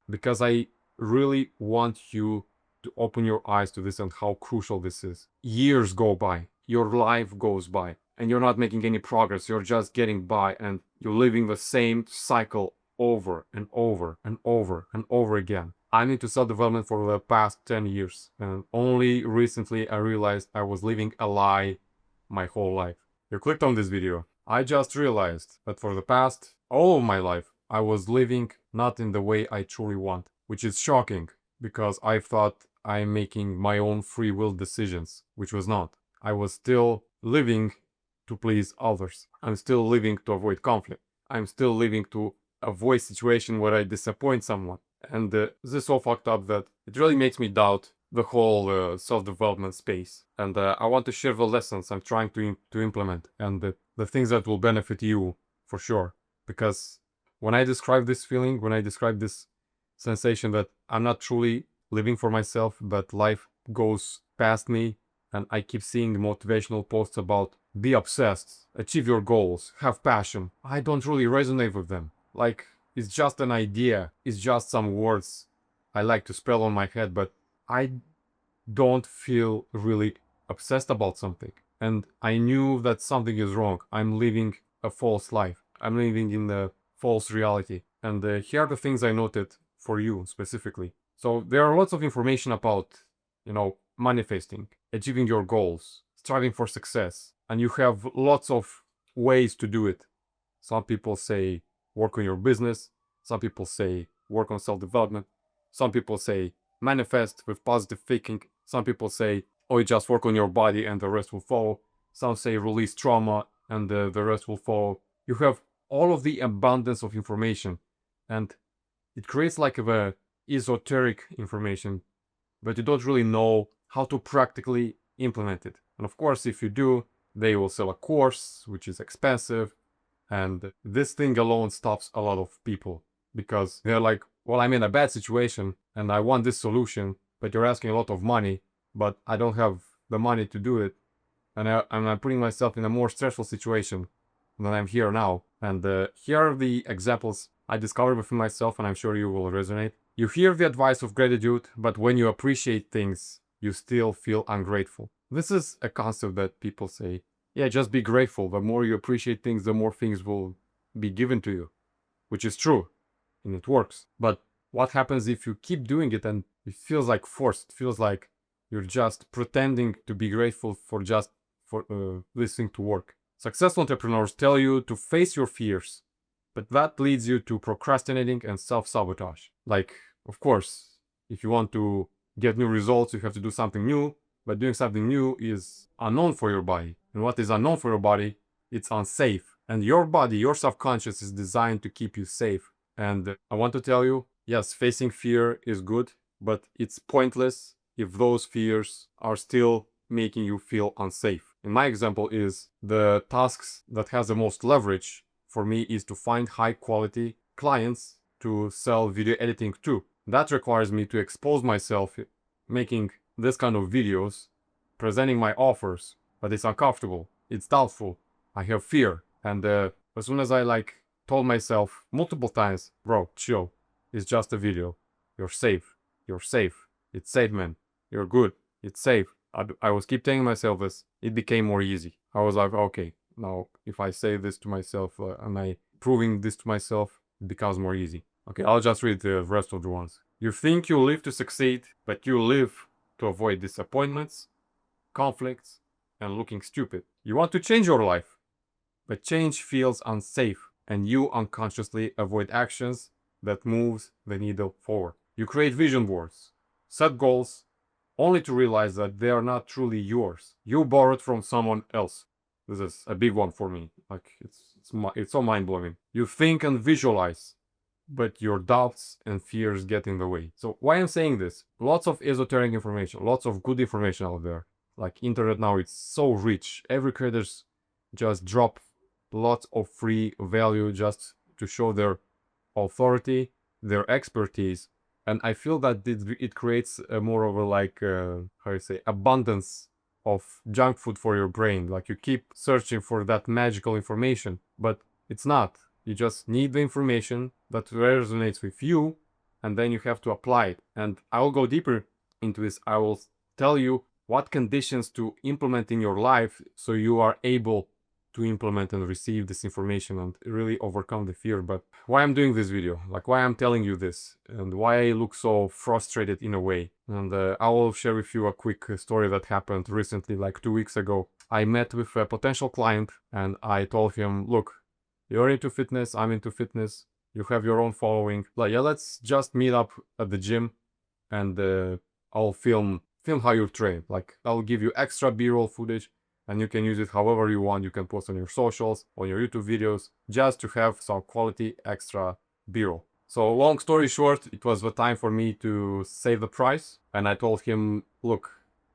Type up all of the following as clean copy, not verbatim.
because I really want you to open your eyes to this and how crucial this is. Years go by, your life goes by, and you're not making any progress. You're just getting by, and you're living the same cycle over and over and over and over again. I'm into self-development for the past 10 years, and only recently I realized I was living a lie my whole life. You clicked on this video. I just realized that for the past all of my life, I was living not in the way I truly want, which is shocking because I thought I'm making my own free will decisions, which was not. I was still living to please others. I'm still living to avoid conflict. I'm still living to avoid situation where I disappoint someone. And this all fucked up that it really makes me doubt the whole self-development space. And I want to share the lessons I'm trying to implement and the things that will benefit you for sure. Because when I describe this feeling, when I describe this sensation that I'm not truly living for myself, but life goes past me, and I keep seeing motivational posts about be obsessed, achieve your goals, have passion, I don't really resonate with them. Like, it's just an idea, it's just some words I like to spell on my head, but I don't feel really obsessed about something. And I knew that something is wrong. I'm living a false life. I'm living in a false reality. And here are the things I noted for you specifically. So there are lots of information about, manifesting, achieving your goals, striving for success. And you have lots of ways to do it. Some people say work on your business. Some people say work on self-development. Some people say manifest with positive thinking. Some people say, oh, you just work on your body and the rest will follow. Some say release trauma and the rest will follow. You have all of the abundance of information, and it creates like a esoteric information, but you don't really know how to practically implement it. And of course, if you do, they will sell a course, which is expensive. And this thing alone stops a lot of people because they're like, well, I'm in a bad situation and I want this solution, but you're asking a lot of money, but I don't have the money to do it. And I'm putting myself in a more stressful situation than I'm here now. And here are the examples I discovered within myself, and I'm sure you will resonate. You hear the advice of gratitude, but when you appreciate things, you still feel ungrateful. This is a concept that people say, yeah, just be grateful. The more you appreciate things, the more things will be given to you, which is true, and it works. But what happens if you keep doing it and it feels like forced? It feels like you're just pretending to be grateful for this thing to work. Successful entrepreneurs tell you to face your fears, but that leads you to procrastinating and self-sabotage. Like, of course, if you want to get new results, you have to do something new, but doing something new is unknown for your body. And what is unknown for your body, it's unsafe. And your body, your subconscious is designed to keep you safe. And I want to tell you, yes, facing fear is good, but it's pointless if those fears are still making you feel unsafe. In my example is the tasks that has the most leverage for me is to find high quality clients to sell video editing to. That requires me to expose myself making this kind of videos, presenting my offers, but it's uncomfortable, it's doubtful, I have fear. And as soon as I told myself multiple times, bro, chill, it's just a video, you're safe, it's safe, man, you're good, it's safe. I was keep telling myself this, it became more easy. I was like, okay, now if I say this to myself and I proving this to myself, it becomes more easy. Okay, I'll just read the rest of the ones. You think you live to succeed, but you live to avoid disappointments, conflicts, and looking stupid. You want to change your life, but change feels unsafe, and you unconsciously avoid actions that moves the needle forward. You create vision boards, set goals, only to realize that they are not truly yours. You borrowed from someone else. This is a big one for me. Like, it's so mind-blowing. You think and visualize, but your doubts and fears get in the way. So why I'm saying this? Lots of esoteric information, lots of good information out there. Like internet now, it's so rich. Every creators just drop lots of free value just to show their authority, their expertise. And I feel that it creates a more of a abundance of junk food for your brain. Like you keep searching for that magical information, but it's not. You just need the information that resonates with you and then you have to apply it. And I will go deeper into this. I will tell you what conditions to implement in your life so you are able to implement and receive this information and really overcome the fear. But why I'm doing this video, like why I'm telling you this, and why I look so frustrated in a way. And I will share with you a quick story that happened recently, like 2 weeks ago. I met with a potential client and I told him, look, you're into fitness, I'm into fitness, you have your own following. Like, yeah, let's just meet up at the gym and I'll film how you train. Like, I'll give you extra B-roll footage and you can use it however you want. You can post on your socials, on your YouTube videos, just to have some quality extra B-roll. So long story short, it was the time for me to save the price. And I told him, look,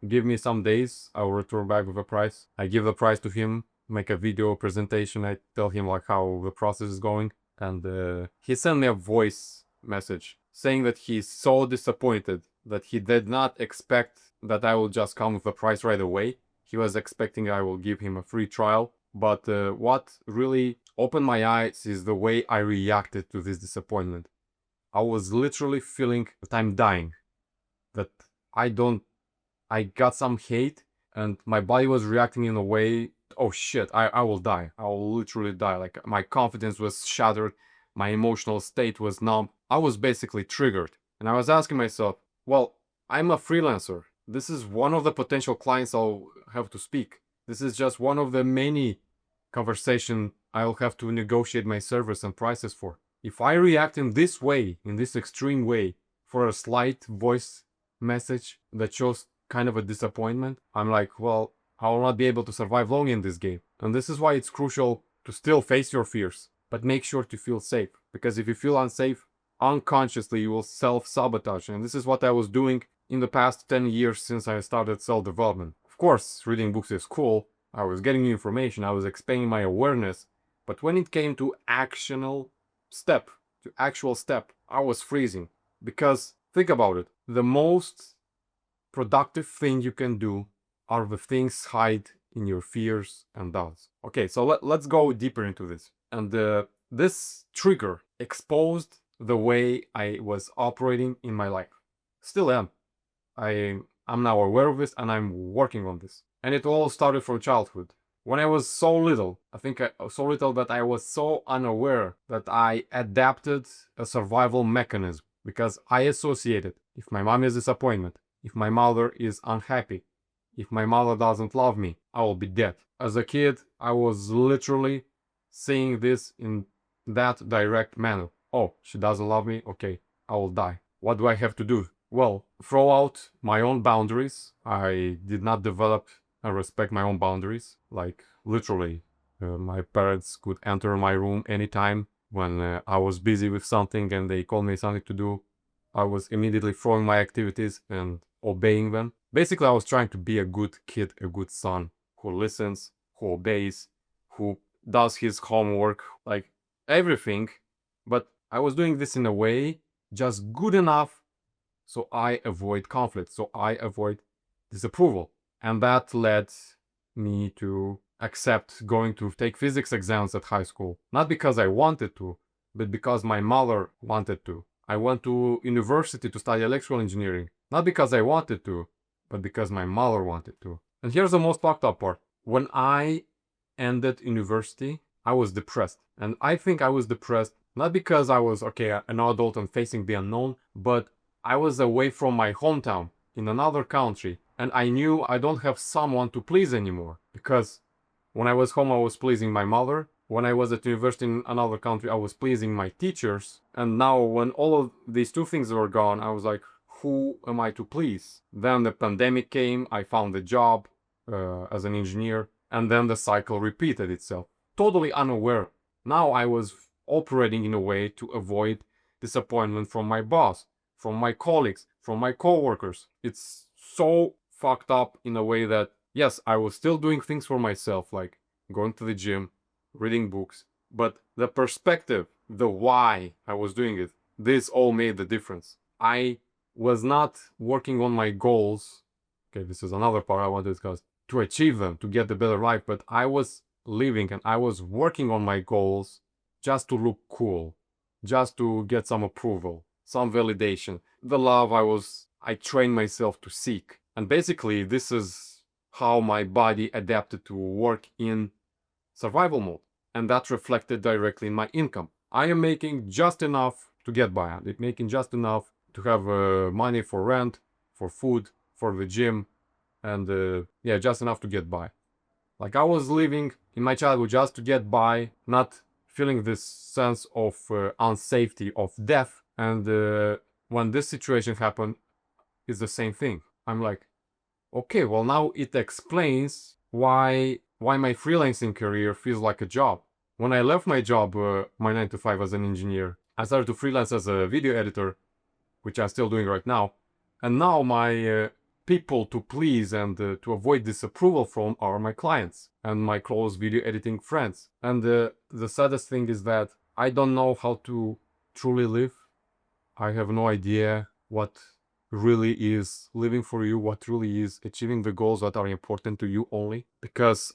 give me some days, I will return back with a price. I give the price to him, make a video presentation. I tell him like how the process is going. And he sent me a voice message saying that he's so disappointed that he did not expect that I will just come with a price right away. He was expecting I will give him a free trial. But what really opened my eyes is the way I reacted to this disappointment. I was literally feeling that I'm dying, that I got some hate, and my body was reacting in a way, oh shit, I will die. I will literally die. Like, my confidence was shattered. My emotional state was numb. I was basically triggered. And I was asking myself, well, I'm a freelancer. This is one of the potential clients I'll have to speak. This is just one of the many conversations I'll have to negotiate my service and prices for. If I react in this way, in this extreme way, for a slight voice message that shows kind of a disappointment, I'm like, well, I will not be able to survive long in this game. And this is why it's crucial to still face your fears, but make sure to feel safe. Because if you feel unsafe, unconsciously you will self-sabotage. And this is what I was doing in the past 10 years since I started self-development. Of course, reading books is cool. I was getting new information. I was expanding my awareness. But when it came to actual step, I was freezing. Because think about it. The most productive thing you can do are the things hide in your fears and doubts. Okay, so let's go deeper into this. And this trigger exposed the way I was operating in my life. Still am. I'm now aware of this and I'm working on this. And it all started from childhood. When I was so little, so little that I was so unaware that I adapted a survival mechanism because I associated if my mom is disappointment, if my mother is unhappy, if my mother doesn't love me, I will be dead. As a kid, I was literally saying this in that direct manner. Oh, she doesn't love me? Okay, I will die. What do I have to do? Well, throw out my own boundaries. I did not develop and respect my own boundaries. Like, literally, my parents could enter my room anytime when I was busy with something and they called me something to do. I was immediately throwing my activities and obeying them. Basically, I was trying to be a good kid, a good son, who listens, who obeys, who does his homework, like everything. But I was doing this in a way just good enough so I avoid conflict, so I avoid disapproval. And that led me to accept going to take physics exams at high school. Not because I wanted to, but because my mother wanted to. I went to university to study electrical engineering. Not because I wanted to, but because my mother wanted to. And here's the most fucked up part. When I ended university, I was depressed. And I think I was depressed not because I was, okay, an adult and facing the unknown, but I was away from my hometown in another country. And I knew I don't have someone to please anymore. Because when I was home, I was pleasing my mother. When I was at university in another country, I was pleasing my teachers. And now when all of these two things were gone, I was like, who am I to please? Then the pandemic came, I found a job as an engineer, and then the cycle repeated itself. Totally unaware. Now I was operating in a way to avoid disappointment from my boss, from my colleagues, from my coworkers. It's so fucked up in a way that, yes, I was still doing things for myself, like going to the gym, reading books, but the perspective, the why I was doing it, this all made the difference. I was not working on my goals. Okay, this is another part I want to discuss. To achieve them, to get a better life, but I was living and I was working on my goals just to look cool, just to get some approval, some validation, the love I trained myself to seek. And basically, this is how my body adapted to work in survival mode. And that reflected directly in my income. I am making just enough to get by. I'm making just enough to have money for rent, for food, for the gym, and yeah, just enough to get by. Like I was living in my childhood just to get by, not feeling this sense of unsafety, of death. And when this situation happened, it's the same thing. I'm like, okay, well now it explains why my freelancing career feels like a job. When I left my job, my 9 to 5 as an engineer, I started to freelance as a video editor, which I'm still doing right now. And now my people to please and to avoid disapproval from are my clients and my close video editing friends. And the saddest thing is that I don't know how to truly live. I have no idea what really is living for you, what really is achieving the goals that are important to you only, because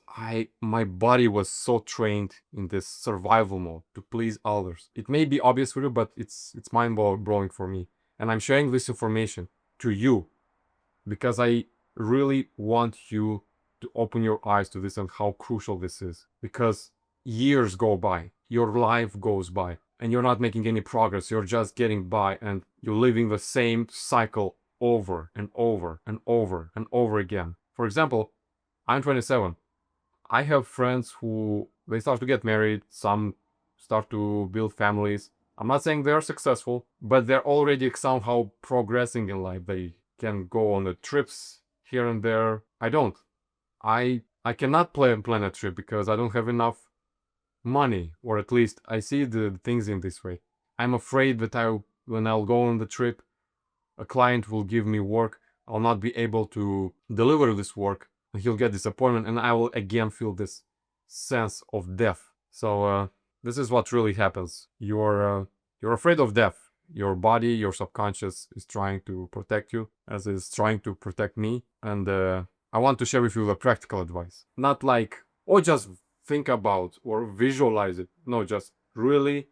my body was so trained in this survival mode to please others. It may be obvious for you, but it's mind-blowing for me, and I'm sharing this information to you because I really want you to open your eyes to this and how crucial this is, because years go by, your life goes by, and you're not making any progress. You're just getting by and you're living the same cycle over and over and over and over again. For example, I'm 27. I have friends who they start to get married, some start to build families. I'm not saying they're successful, but they're already somehow progressing in life. They can go on the trips here and there. I don't. I cannot plan a trip because I don't have enough money, or at least I see the things in this way. I'm afraid that when I'll go on the trip, a client will give me work, I'll not be able to deliver this work, and he'll get disappointment, and I will again feel this sense of death. So this is what really happens. You're afraid of death. Your body, your subconscious is trying to protect you, as is trying to protect me. And I want to share with you the practical advice. Not like, oh, just think about or visualize it. No, just really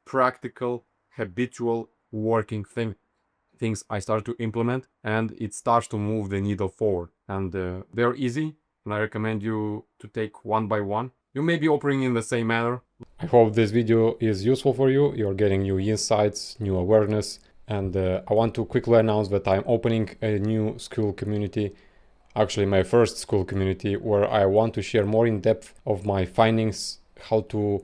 practical, habitual, working things I start to implement, and it starts to move the needle forward. And they're easy, and I recommend you to take one by one. You may be operating in the same manner. I hope this video is useful for you. You're getting new insights, new awareness, and I want to quickly announce that I'm opening a new school community, actually my first school community, where I want to share more in depth of my findings, how to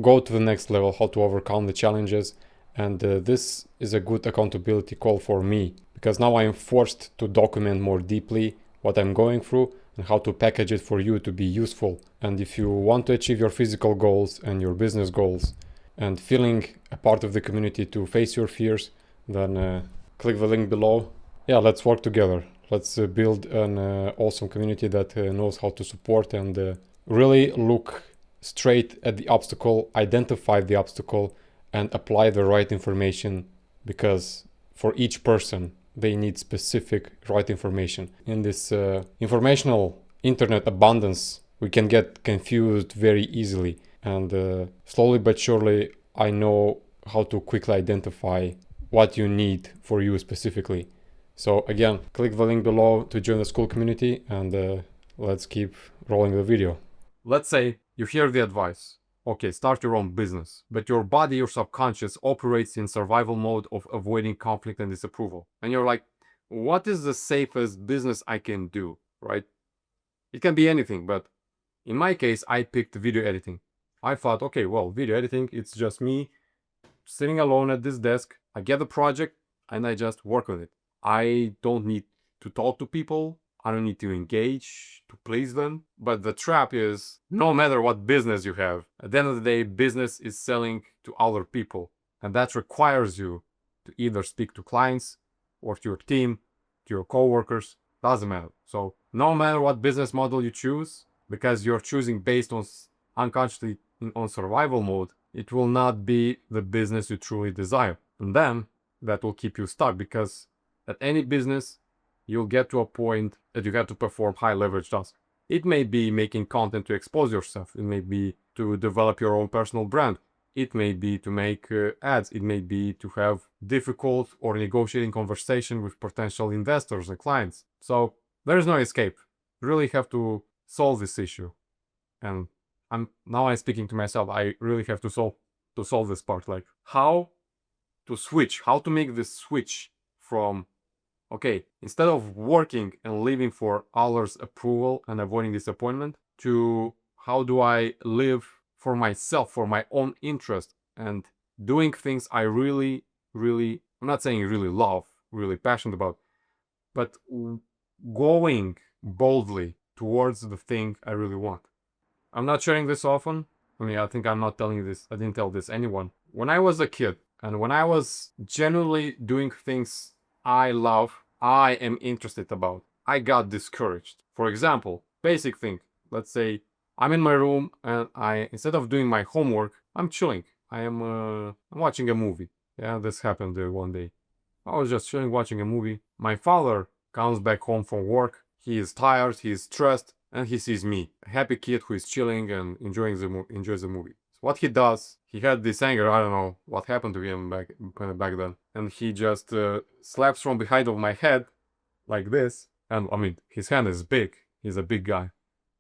go to the next level, how to overcome the challenges. And this is a good accountability call for me, because now I am forced to document more deeply what I'm going through and how to package it for you to be useful. And if you want to achieve your physical goals and your business goals and feeling a part of the community to face your fears, then click the link below. Yeah, let's work together. Let's build an awesome community that knows how to support and really look straight at the obstacle, identify the obstacle, and apply the right information, because for each person they need specific right information. In this informational internet abundance, we can get confused very easily, and slowly but surely I know how to quickly identify what you need for you specifically. So again, click the link below to join the school community, and let's keep rolling the video. Let's say you hear the advice. Okay, start your own business. But your body, your subconscious, operates in survival mode of avoiding conflict and disapproval. And you're like, what is the safest business I can do, right? It can be anything, but in my case, I picked video editing. I thought, okay, well, video editing, it's just me sitting alone at this desk. I get the project and I just work on it. I don't need to talk to people. I don't need to engage to please them. But the trap is, no matter what business you have, at the end of the day, business is selling to other people. And that requires you to either speak to clients or to your team, to your coworkers, doesn't matter. So no matter what business model you choose, because you're choosing based on unconsciously on survival mode, it will not be the business you truly desire. And then that will keep you stuck, because at any business, you'll get to a point that you have to perform high leverage tasks. It may be making content to expose yourself. It may be to develop your own personal brand. it may be to make ads, it may be to have difficult or negotiating conversation with potential investors and clients. So there is no escape. You really have to solve this issue. And I'm speaking to myself. I really have to solve this part. Like how to make this switch from, okay, instead of working and living for others' approval and avoiding disappointment, to how do I live for myself, for my own interest, and doing things I really, really, I'm not saying really love, really passionate about, but going boldly towards the thing I really want. I'm not sharing this often. I mean, I think I'm not telling you this. I didn't tell this anyone. When I was a kid and when I was genuinely doing things I love, I am interested about, I got discouraged. For example, basic thing. Let's say I'm in my room and instead of doing my homework, I'm chilling. I'm watching a movie. Yeah, this happened one day. I was just chilling, watching a movie. My father comes back home from work. He is tired, he is stressed, and he sees me, a happy kid who is chilling and enjoys the movie. So what he does, he had this anger. I don't know what happened to him back then, and he just slaps from behind of my head like this. And I mean, his hand is big. He's a big guy.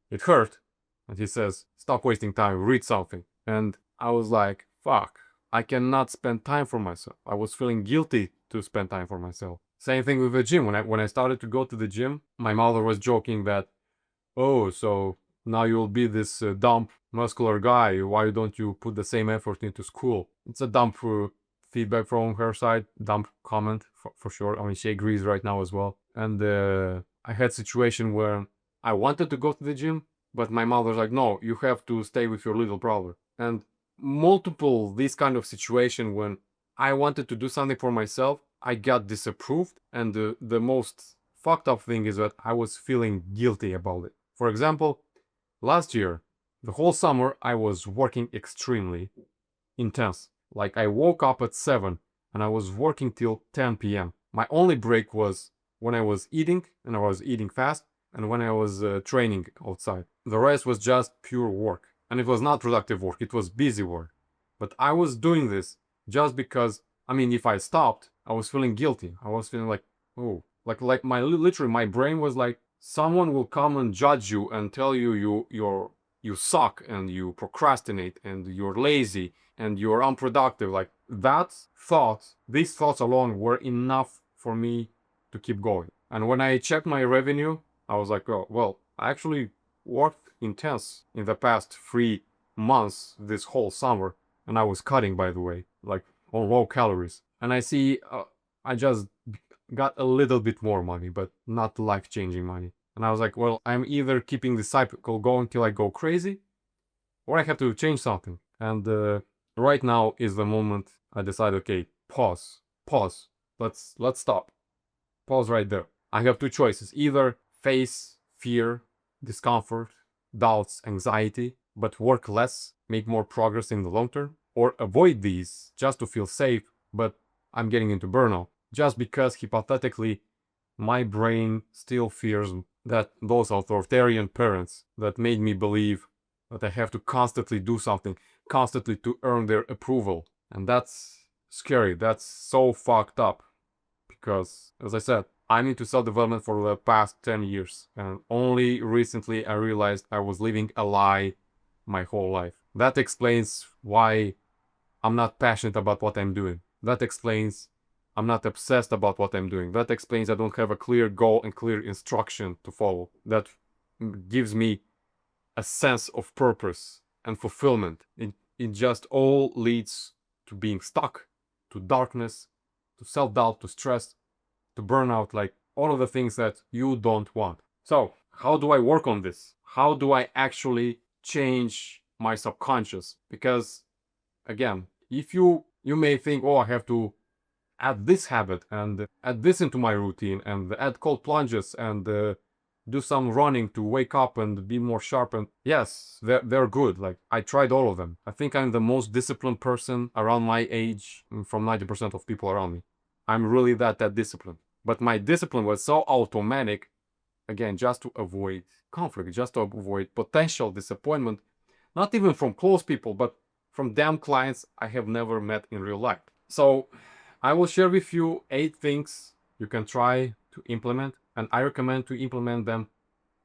It hurt, and he says, "Stop wasting time. Read something." And I was like, "Fuck! I cannot spend time for myself." I was feeling guilty to spend time for myself. Same thing with the gym. When I started to go to the gym, my mother was joking that, "Oh, so now you'll be this dumb muscular guy. Why don't you put the same effort into school?" It's a dumb feedback from her side, dumb comment for sure. I mean, she agrees right now as well. And I had situation where I wanted to go to the gym, but my mother's like, "No, you have to stay with your little brother." And multiple this kind of situation when I wanted to do something for myself, I got disapproved. And the most fucked up thing is that I was feeling guilty about it. For example, last year, the whole summer, I was working extremely intense. Like I woke up at 7 and I was working till 10 p.m. My only break was when I was eating, and I was eating fast, and when I was training outside. The rest was just pure work. And it was not productive work, it was busy work. But I was doing this just because, I mean, if I stopped, I was feeling guilty. I was feeling like, oh, like my literally my brain was like, someone will come and judge you and tell you you suck and you procrastinate and you're lazy and you're unproductive. Like these thoughts alone were enough for me to keep going. And when I checked my revenue, I was like, oh, well, I actually worked intense in the past 3 months this whole summer, and I was cutting, by the way, like on low calories. And I see I just got a little bit more money, but not life-changing money. And I was like, well, I'm either keeping the cycle going till I go crazy, or I have to change something. And right now is the moment I decide, okay, pause. Let's stop. Pause right there. I have two choices. Either face fear, discomfort, doubts, anxiety, but work less, make more progress in the long term, or avoid these just to feel safe, but I'm getting into burnout. Just because hypothetically my brain still fears that those authoritarian parents that made me believe that I have to constantly do something, constantly to earn their approval. And that's scary. That's so fucked up. Because, as I said, I'm into self-development for the past 10 years. And only recently I realized I was living a lie my whole life. That explains why I'm not passionate about what I'm doing. That explains I'm not obsessed about what I'm doing. That explains I don't have a clear goal and clear instruction to follow. That gives me a sense of purpose and fulfillment. It just all leads to being stuck, to darkness, to self-doubt, to stress, to burnout, like all of the things that you don't want. So, how do I work on this? How do I actually change my subconscious? Because, again, if you may think, oh, I have to add this habit and add this into my routine and add cold plunges and do some running to wake up and be more sharp. And yes, they're good. Like I tried all of them. I think I'm the most disciplined person around my age from 90% of people around me. I'm really that disciplined. But my discipline was so automatic, again, just to avoid conflict, just to avoid potential disappointment, not even from close people, but from damn clients I have never met in real life. So I will share with you 8 things you can try to implement, and I recommend to implement them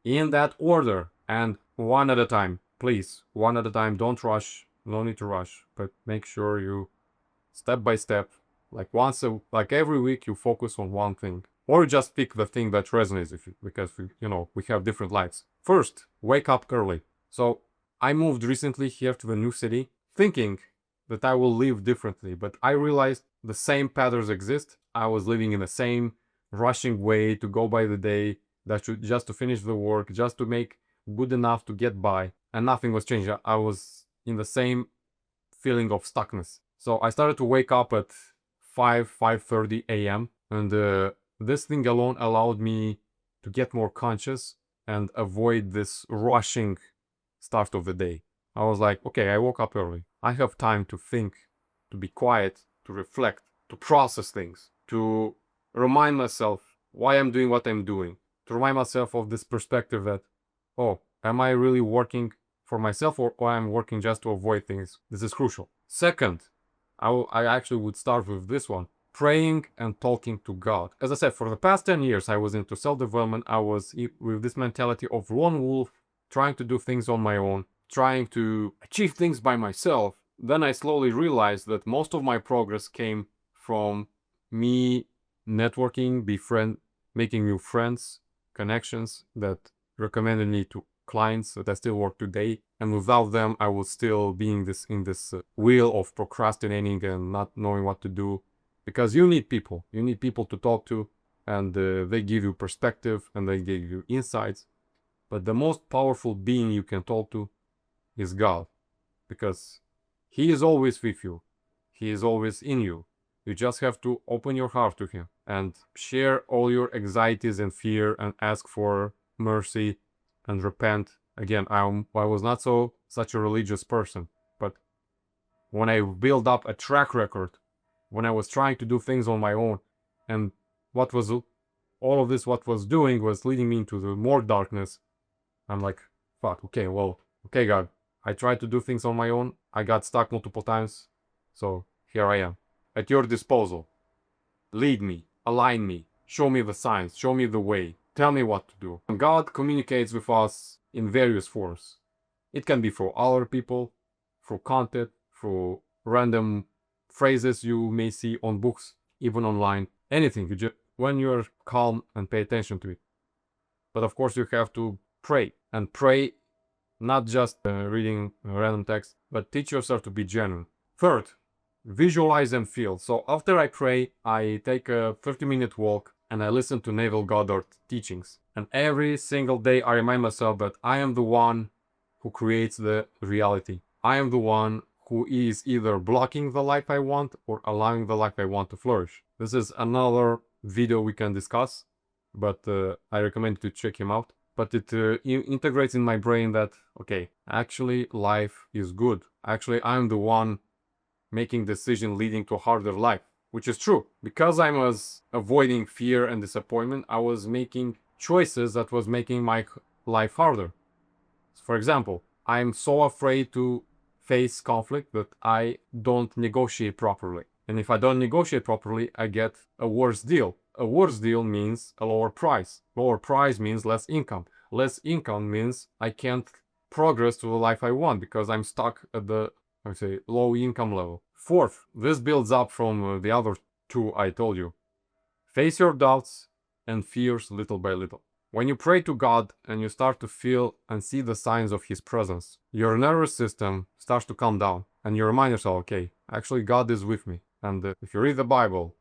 in that order and one at a time. Please, one at a time. Don't rush. No need to rush, but make sure you step by step, like every week, you focus on one thing, or just pick the thing that resonates with you, because we have different lives. First, wake up early. So I moved recently here to the new city, thinking that I will live differently, but I realized the same patterns exist. I was living in the same rushing way to go by the day, just to finish the work, just to make good enough to get by, and nothing was changing. I was in the same feeling of stuckness. So I started to wake up at 5:30 a.m. and this thing alone allowed me to get more conscious and avoid this rushing start of the day. I was like, okay, I woke up early. I have time to think, to be quiet, to reflect, to process things, to remind myself why I'm doing what I'm doing, to remind myself of this perspective that, oh, am I really working for myself, or I'm working just to avoid things? This is crucial. Second, I actually would start with this one: praying and talking to God. As I said, for the past 10 years, I was into self-development. I was with this mentality of lone wolf, trying to do things on my own, trying to achieve things by myself. Then I slowly realized that most of my progress came from me networking, making new friends, connections that recommended me to clients that I still work today, and without them I would still be in this wheel of procrastinating and not knowing what to do. Because you need people to talk to, and they give you perspective and they give you insights. But the most powerful being you can talk to is God, because He is always with you. He is always in you. You just have to open your heart to Him and share all your anxieties and fear and ask for mercy and repent. Again, I was not such a religious person, but when I built up a track record, when I was trying to do things on my own, and what was all of this, what was doing was leading me into the more darkness. I'm like, fuck, okay, God, I tried to do things on my own. I got stuck multiple times, so here I am, at your disposal. Lead me, align me, show me the signs, show me the way, tell me what to do. And God communicates with us in various forms. It can be through other people, through content, through random phrases you may see on books, even online. Anything, when you're calm and pay attention to it. But of course you have to pray, and pray not just reading random text, but teach yourself to be genuine. Third, visualize and feel. So after I pray, I take a 30-minute walk and I listen to Neville Goddard teachings. And every single day I remind myself that I am the one who creates the reality. I am the one who is either blocking the life I want or allowing the life I want to flourish. This is another video we can discuss, but I recommend you to check him out. But it integrates in my brain that, okay, actually life is good. Actually, I'm the one making decision leading to a harder life, which is true. Because I was avoiding fear and disappointment, I was making choices that was making my life harder. For example, I'm so afraid to face conflict that I don't negotiate properly. And if I don't negotiate properly, I get a worse deal. A worse deal means a lower price. Lower price means less income. Less income means I can't progress to the life I want because I'm stuck at the, low income level. Fourth, this builds up from the other two I told you. Face your doubts and fears little by little. When you pray to God and you start to feel and see the signs of His presence, your nervous system starts to calm down, and you remind yourself, okay, actually God is with me. And if you read the Bible,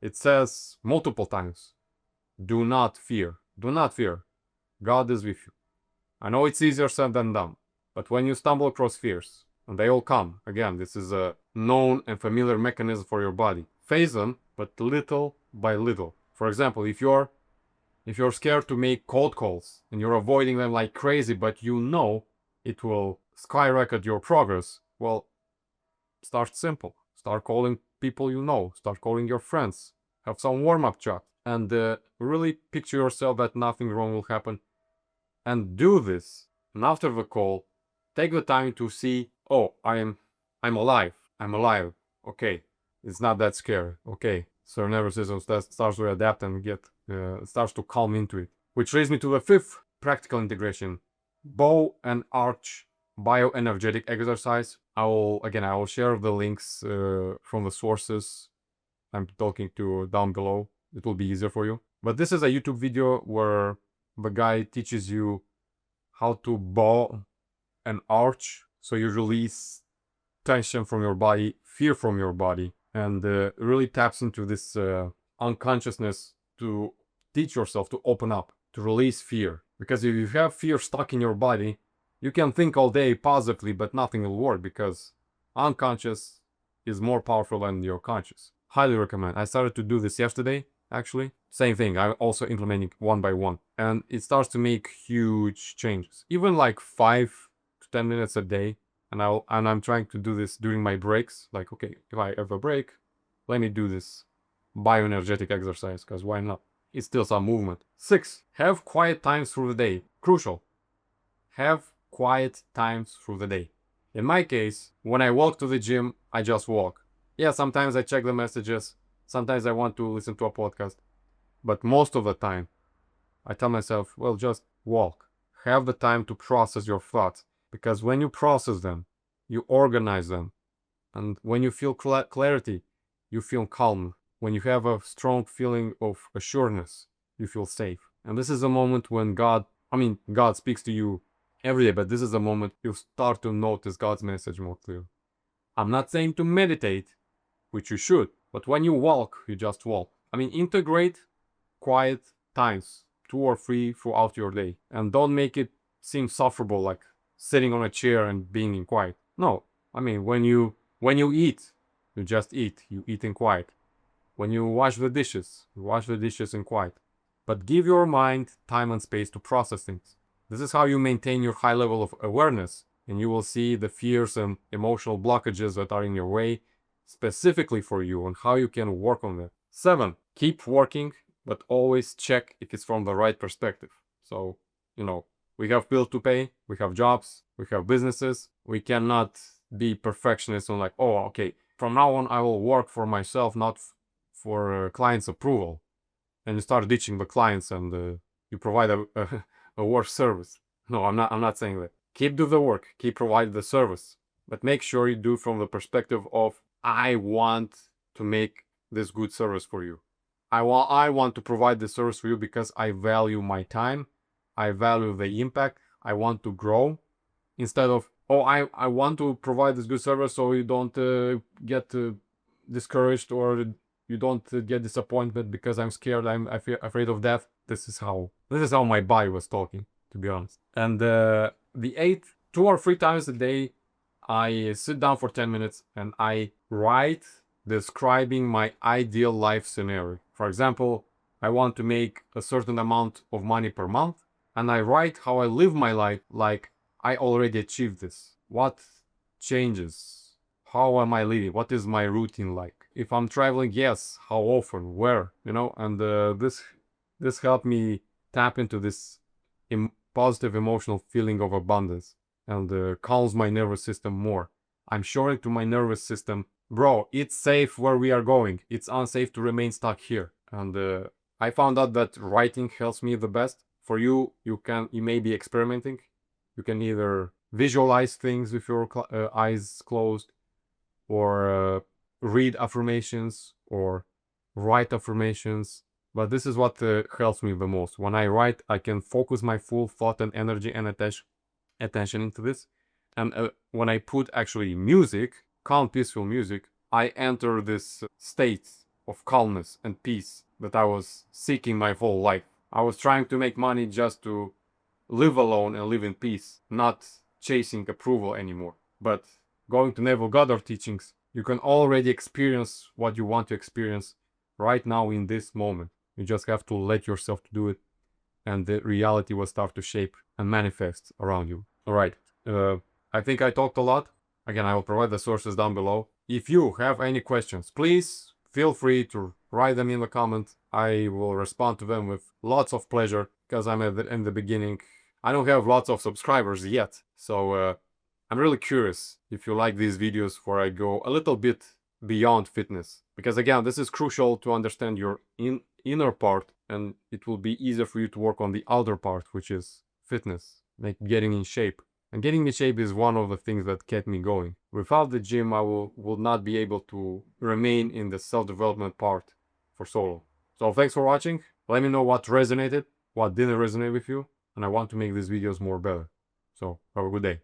it says multiple times, do not fear. Do not fear. God is with you. I know it's easier said than done, but when you stumble across fears, and they all come, again, this is a known and familiar mechanism for your body. Face them, but little by little. For example, if you're scared to make cold calls and you're avoiding them like crazy, but you know it will skyrocket your progress, well, start simple. Start calling people you know. Start calling your friends. Have some warm-up chat. And really picture yourself that nothing wrong will happen. And do this. And after the call, take the time to see, oh, I am I'm alive. I'm alive. Okay. It's not that scary. Okay. So your nervous system starts to adapt and starts to calm into it. Which leads me to the fifth practical integration. Bow and arch bioenergetic exercise. I will share the links from the sources I'm talking to down below. It will be easier for you. But this is a YouTube video where the guy teaches you how to bow and arch, so you release tension from your body, fear from your body, and really taps into this unconsciousness to teach yourself to open up, to release fear. Because if you have fear stuck in your body, you can think all day positively, but nothing will work because unconscious is more powerful than your conscious. Highly recommend. I started to do this yesterday, actually. Same thing, I'm also implementing one by one. And it starts to make huge changes. Even like 5 to 10 minutes a day. And I'm trying to do this during my breaks. Like, okay, if I have a break, let me do this bioenergetic exercise, because why not? It's still some movement. 6. Have quiet times through the day. Crucial. Have quiet times through the day. In my case, when I walk to the gym, I just walk. Yeah, sometimes I check the messages. Sometimes I want to listen to a podcast. But most of the time, I tell myself, well, just walk. Have the time to process your thoughts. Because when you process them, you organize them. And when you feel clarity, you feel calm. When you have a strong feeling of assuredness, you feel safe. And this is a moment when God speaks to you every day, but this is a moment you start to notice God's message more clearly. I'm not saying to meditate, which you should, but when you walk, you just walk. Integrate quiet times, 2 or 3 throughout your day, and don't make it seem sufferable, like sitting on a chair and being in quiet. No, when you eat, you just eat. You eat in quiet. When you wash the dishes, you wash the dishes in quiet. But give your mind time and space to process things. This is how you maintain your high level of awareness, and you will see the fears and emotional blockages that are in your way specifically for you and how you can work on them. 7. Keep working, but always check if it's from the right perspective. So, we have bills to pay, we have jobs, we have businesses. We cannot be perfectionists and like, oh, okay, from now on I will work for myself, not for clients' approval. And you start ditching the clients and you provide a worse service. No, I'm not saying that. Keep do the work, keep provide the service, but make sure you do from the perspective of, I want to make this good service for you. I want to provide this service for you because I value my time, I value the impact, I want to grow, instead of, oh, I want to provide this good service so you don't get discouraged, or you don't get disappointment because I'm scared, I feel afraid of death. This is how my body was talking, to be honest. And the 8th, 2 or 3 times a day, I sit down for 10 minutes and I write describing my ideal life scenario. For example, I want to make a certain amount of money per month, and I write how I live my life like I already achieved this. What changes? How am I living? What is my routine like? If I'm traveling, yes, how often, where, and this helped me tap into this positive emotional feeling of abundance, and calms my nervous system more. I'm showing to my nervous system, bro, it's safe where we are going. It's unsafe to remain stuck here. And I found out that writing helps me the best. For you, you may be experimenting. You can either visualize things with your eyes closed, or read affirmations, or write affirmations. But this is what helps me the most. When I write, I can focus my full thought and energy and attention into this. And when I put actually music, calm, peaceful music, I enter this state of calmness and peace that I was seeking my whole life. I was trying to make money just to live alone and live in peace, not chasing approval anymore. But going to Neville Goddard teachings, you can already experience what you want to experience right now in this moment. You just have to let yourself to do it, and the reality will start to shape and manifest around you. All right. I think I talked a lot. Again, I will provide the sources down below. If you have any questions, please feel free to write them in the comments. I will respond to them with lots of pleasure, because I'm in the beginning. I don't have lots of subscribers yet, so I'm really curious if you like these videos where I go a little bit beyond fitness. Because again, this is crucial to understand your inner part, and it will be easier for you to work on the outer part, which is fitness, like getting in shape. And getting in shape is one of the things that kept me going. Without the gym, I will not be able to remain in the self-development part for so long. So thanks for watching. Let me know what resonated, what didn't resonate with you, and I want to make these videos more better. So have a good day.